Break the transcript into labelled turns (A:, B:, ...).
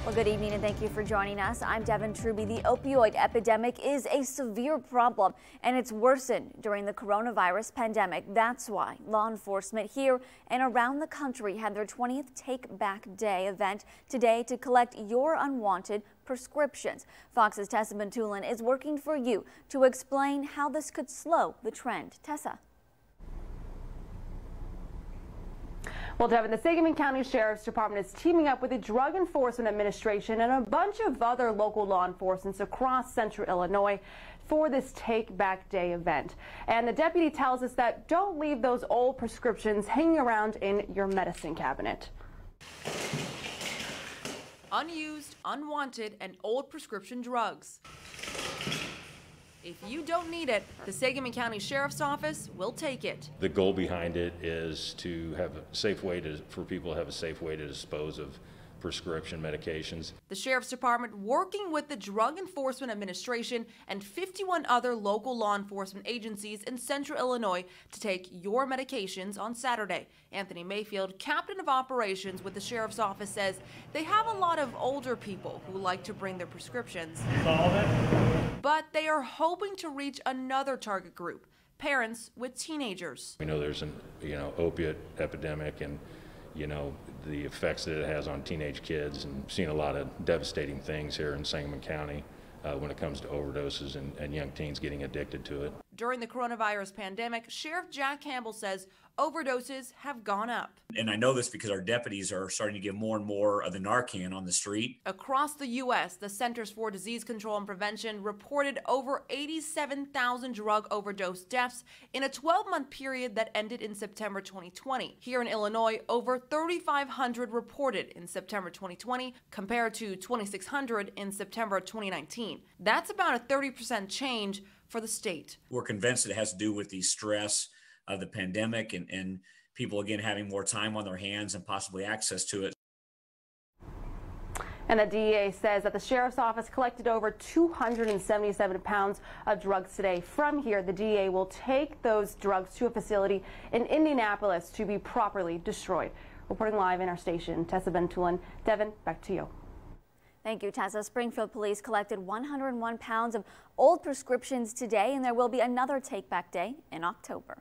A: Well, good evening and thank you for joining us. I'm Devin Truby. The opioid epidemic is a severe problem and it's worsened during the coronavirus pandemic. That's why law enforcement here and around the country had their 20th Take Back Day event today to collect your unwanted prescriptions. Fox's Tessa Bentulan is working for you to explain how this could slow the trend. Tessa.
B: Well, Devin, the Sangamon County Sheriff's Department is teaming up with the Drug Enforcement Administration and a bunch of other local law enforcement across central Illinois for this Take Back Day event. And the deputy tells us that don't leave those old prescriptions hanging around in your medicine cabinet.
C: Unused, unwanted, and old prescription drugs. If you don't need it, the Sangamon County Sheriff's Office will take it.
D: The goal behind it is to have a safe way for people to have a safe way to dispose of prescription medications.
C: The Sheriff's Department working with the Drug Enforcement Administration and 51 other local law enforcement agencies in central Illinois to take your medications on Saturday. Anthony Mayfield, captain of operations with the Sheriff's Office, says they have a lot of older people who like to bring their prescriptions. But they are hoping to reach another target group, parents with teenagers.
D: We know there's an opiate epidemic and the effects that it has on teenage kids, and seen a lot of devastating things here in Sangamon County when it comes to overdoses and young teens getting addicted to it.
C: During the coronavirus pandemic, Sheriff Jack Campbell says overdoses have gone up.
E: And I know this because our deputies are starting to give more and more of the Narcan on the street.
C: Across the U.S., the Centers for Disease Control and Prevention reported over 87,000 drug overdose deaths in a 12-month period that ended in September 2020. Here in Illinois, over 3,500 reported in September 2020 compared to 2,600 in September 2019. That's about a 30% change for the state.
E: We're convinced it has to do with the stress of the pandemic and people, again, having more time on their hands and possibly access to it.
B: And the DEA says that the Sheriff's Office collected over 277 pounds of drugs today. From here, the DEA will take those drugs to a facility in Indianapolis to be properly destroyed. Reporting live in our station, Tessa Bentulan. Devin, back to you.
A: Thank you, Tessa. Springfield police collected 101 pounds of old prescriptions today, and there will be another Take Back Day in October.